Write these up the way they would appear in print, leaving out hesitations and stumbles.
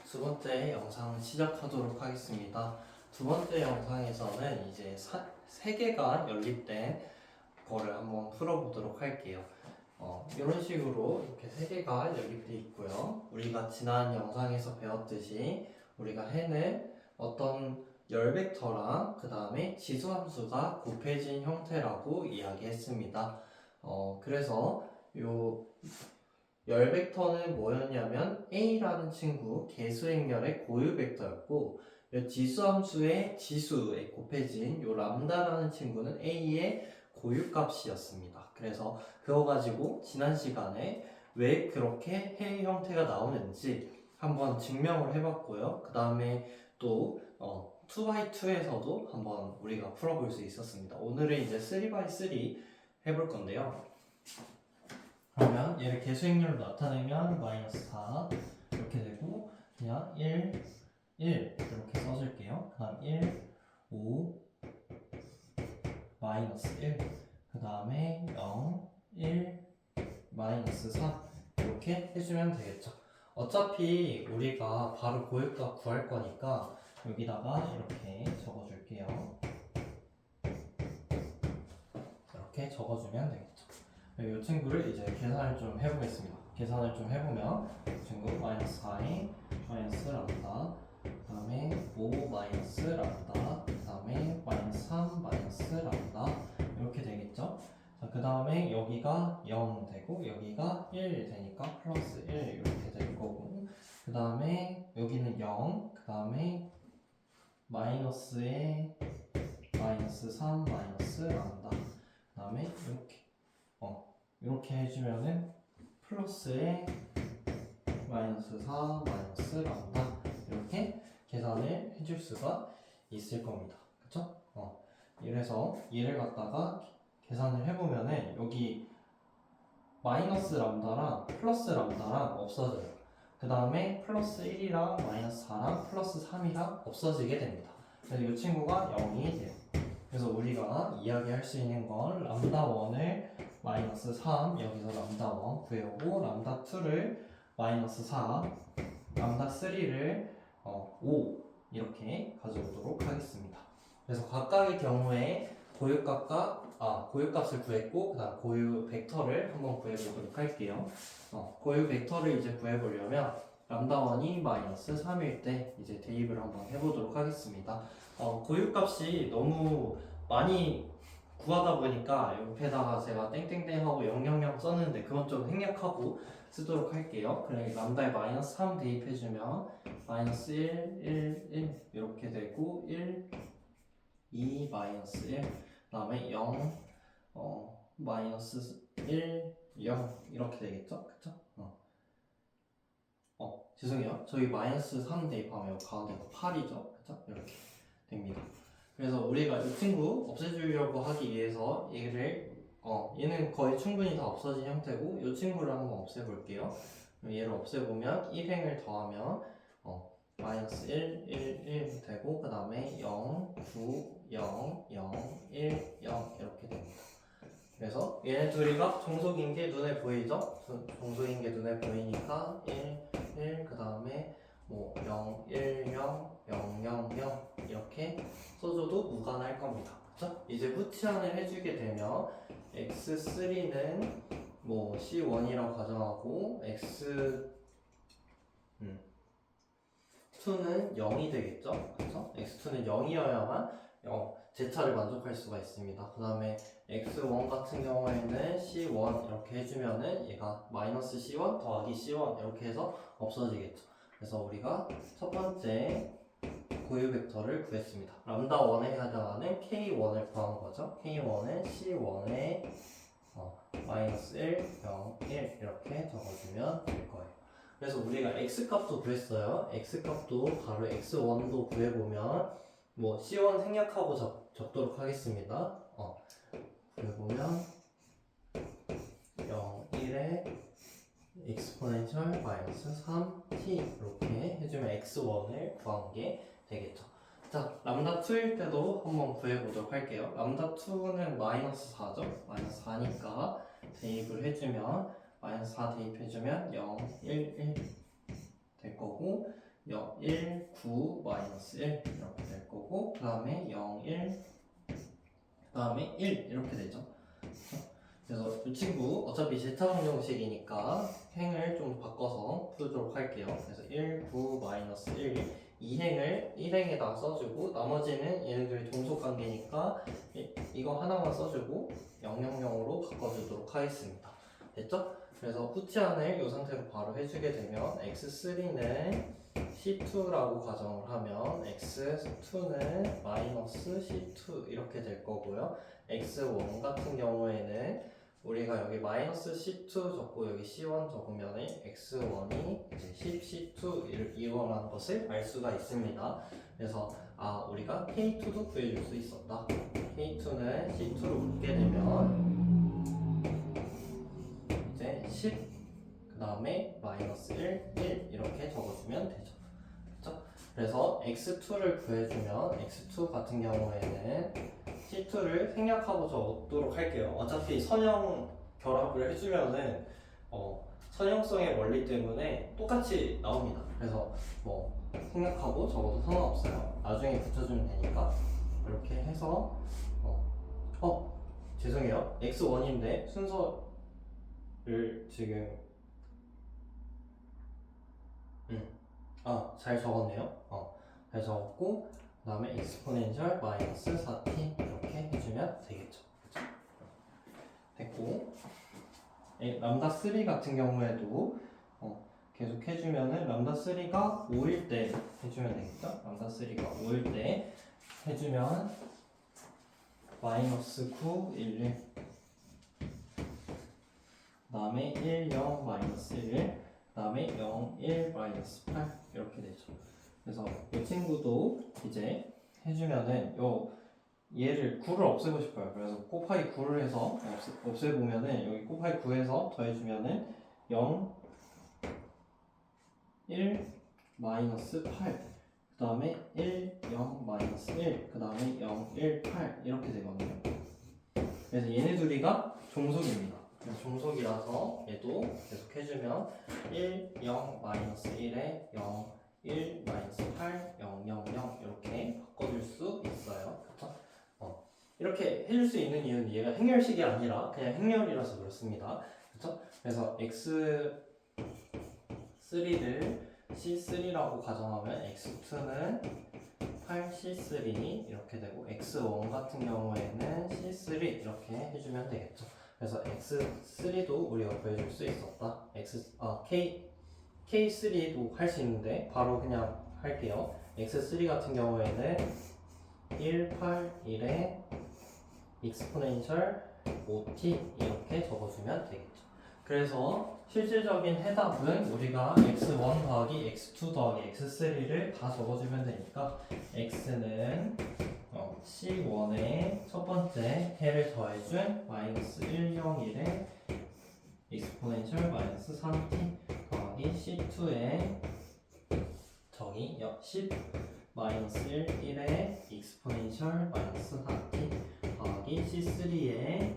두 번째 영상을 시작하도록 하겠습니다. 두 번째 영상에서는 이제 세 개가 연립된 거를 한번 풀어보도록 할게요. 이런 식으로 이렇게 세 개가 연립되어 있고요. 우리가 지난 영상에서 배웠듯이 우리가 해는 어떤 열 벡터랑 그 다음에 지수함수가 곱해진 형태라고 이야기했습니다. 그래서 요 열 벡터는 뭐였냐면 A라는 친구 개수행렬의 고유 벡터였고, 이 지수함수의 지수에 곱해진 요 람다라는 친구는 A의 고유값이었습니다. 그래서 그거 가지고 지난 시간에 왜 그렇게 해 형태가 나오는지 한번 증명을 해봤고요. 그 다음에 또 2x2에서도 한번 우리가 풀어볼 수 있었습니다. 오늘은 이제 3x3 해볼 건데요. 그러면 얘를 개수행렬로 나타내면 마이너스 4 이렇게 되고, 그냥 1, 1 이렇게 써줄게요. 그 다음 1, 5, 마이너스 1, 그 다음에 0, 1, 마이너스 4 이렇게 해주면 되겠죠. 어차피 우리가 바로 고유값 구할 거니까 여기다가 이렇게 적어줄게요. 이렇게 적어주면 되겠죠. 이 친구를 이제 계산을 좀 해보겠습니다. 계산을 좀 해보면 이 친구 마이너스 4에 마이너스 람다, 그 다음에 5 마이너스 람다, 그 다음에 마이너스 3 마이너스 람다 이렇게 되겠죠. 자, 그 다음에 여기가 0 되고 여기가 1 되니까 플러스 1 이렇게 될 거고, 그 다음에 여기는 0, 그 다음에 마이너스에 마이너스 3 마이너스 람다, 그 다음에 이렇게 해주면은 플러스에 마이너스 4 마이너스 람다 이렇게 계산을 해줄 수가 있을 겁니다. 그쵸? 이래서 얘를 갖다가 계산을 해보면은 여기 마이너스 람다랑 플러스 람다랑 없어져요. 그 다음에 플러스 1이랑 마이너스 4랑 플러스 3이랑 없어지게 됩니다. 그래서 이 친구가 0이 돼요. 그래서 우리가 이야기할 수 있는 건 람다 1을 마이너스 3, 여기서 람다 1 구해오고, 람다 2를 마이너스 4, 람다 3를 5 이렇게 가져오도록 하겠습니다. 그래서 각각의 경우에 고유값을 구했고, 그 다음 고유 벡터를 한번 구해보도록 할게요. 고유 벡터를 이제 구해보려면 람다 1이 마이너스 3일 때 이제 대입을 한번 해보도록 하겠습니다. 고유값이 너무 많이 구하다 보니까 옆에다가 제가 땡땡땡 하고 000 썼는데 그건 좀 생략하고 쓰도록 할게요. 그래 람다에 마이너스 3 대입해주면 마이너스 1, 1, 1 이렇게 되고, 1, 2, 마이너스 1, 그 다음에 0, 마이너스 1, 0 이렇게 되겠죠? 그쵸? 죄송해요. 저희 마이너스 3 대입하면 가운데가 8이죠? 그쵸? 이렇게 됩니다. 그래서 우리가 이 친구 없애주려고 하기 위해서 얘는 거의 충분히 다 없어진 형태고, 이 친구를 한번 없애볼게요. 얘를 없애보면 1행을 더하면 마이너스 1, 1, 1 되고, 그 다음에 0, 9, 0, 0, 1, 0 이렇게 됩니다. 그래서 얘네 둘이가 종속인 게 눈에 보이죠? 종속인 게 눈에 보이니까 1, 1, 그 다음에 0, 1, 0, 0, 0, 0 이렇게 써줘도 무관할 겁니다. 그쵸? 이제 후치환을 해주게 되면 x3는 c1이라고 가정하고, x2는 0이 되겠죠? 그쵸? x2는 0이어야만 제차를 만족할 수가 있습니다. 그 다음에 x1 같은 경우에는 c1 이렇게 해주면은 얘가 마이너스 c1 더하기 c1 이렇게 해서 없어지겠죠. 그래서 우리가 첫 번째 고유 벡터를 구했습니다. 람다 1에 해당하는 k1을 구한 거죠. k1은 c1에 마이너스 1, 0, 1 이렇게 적어주면 될 거예요. 그래서 우리가 x값도 구했어요. x값도 바로 x1도 구해보면 c1 생략하고 적도록 하겠습니다. 구해보면 0, 1에 exponential 마이너스 3t 이렇게 해주면 x1을 구한 게 되겠죠. 자, 람다 2일 때도 한번 구해보도록 할게요. 람다 2는 마이너스 4죠. 마이너스 4니까 대입을 해주면 마이너스 4 대입해주면 0, 1, 1 될 거고, 1, 9, 마이너스 1 이렇게 될 거고 그 다음에 0, 1, 그 다음에 1 이렇게 되죠. 그래서 이 친구 어차피 제차방정식이니까 행을 좀 바꿔서 풀도록 할게요. 그래서 1, 9, 마이너스 1 이 행을 1행에다 써주고 나머지는 얘네들이 동속관계니까 이거 하나만 써주고 000으로 바꿔주도록 하겠습니다. 됐죠? 그래서 후치안을 이 상태로 바로 해주게 되면 x3는 C2라고 가정을 하면 x2는 마이너스 C2 이렇게 될 거고요. x1 같은 경우에는 우리가 여기 마이너스 C2 적고 여기 C1 적으면 x1이 이제 10C2 이거라는 것을 알 수가 있습니다. 그래서 우리가 K2도 구해줄 수 있었다. K2는 C2로 묶게 되면 이제 10 그 다음에 마이너스 1, 1 이렇게 적어주면 되죠. 그렇죠? 그래서 x2를 구해주면 x2 같은 경우에는 C2를 생략하고 적도록 할게요. 어차피 선형 결합을 해주면은 선형성의 원리 때문에 똑같이 나옵니다. 그래서 뭐 생략하고 적어도 상관없어요. 나중에 붙여주면 되니까 이렇게 해서 죄송해요. x1인데 순서를 지금 잘 적었네요. 잘 적었고 그 다음에 exponential 마이너스 4t 이렇게 해주면 되겠죠. 그쵸? 됐고 람다 3 같은 경우에도 계속 해주면은 람다 3가 5일 때 해주면 되겠죠. 람다 3가 5일 때 해주면 마이너스 9, 1, 1 그 다음에 1, 0, 마이너스 1 그 다음에 0, 1, 마이너스 8 이렇게 되죠. 그래서 이 친구도 이제 해주면은 얘를 9를 없애고 싶어요. 그래서 곱하기 9를 해서 없애보면은 여기 곱하기 9에서 더해주면은 0, 1, 마이너스 8 그 다음에 1, 0, 마이너스 1 그 다음에 0, 1, 8 이렇게 되거든요. 그래서 얘네 둘이가 종속입니다. 종속이라서 얘도 계속 해주면 1, 0, 마이너스 1에 0, 1, 마이너스 8, 0, 0, 0 이렇게 바꿔줄 수 있어요. 그렇죠? 이렇게 해줄 수 있는 이유는 얘가 행렬식이 아니라 그냥 행렬이라서 그렇습니다. 그렇죠? 그래서 x3를 C3라고 가정하면 x2는 8C3 이렇게 되고 x1 같은 경우에는 C3 이렇게 해주면 되겠죠. 그래서 x3도 우리가 구해줄 수 있었다. K3도 할 수 있는데 바로 그냥 할게요. x3 같은 경우에는 1, 8, 1에 exponential 5t 이렇게 적어주면 되겠죠. 그래서 실질적인 해답은 우리가 x1 더하기 x2 더하기 x3를 다 적어주면 되니까 x는 C1에 첫 번째 해를 더해준 마이너스 1, 0, 1에 exponential 마이너스 3t 더하기 C2에 저기 10 마이너스 1, 1에 exponential 마이너스 4t 더하기 C3에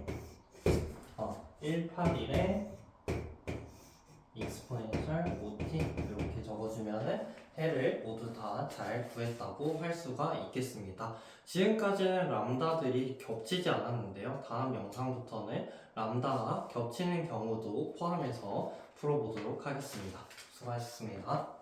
1, 8, 1에 exponential 5t 이렇게 적어주면은 해를 모두 다 잘 구했다고 할 수가 있겠습니다. 지금까지는 람다들이 겹치지 않았는데요. 다음 영상부터는 람다가 겹치는 경우도 포함해서 풀어보도록 하겠습니다. 수고하셨습니다.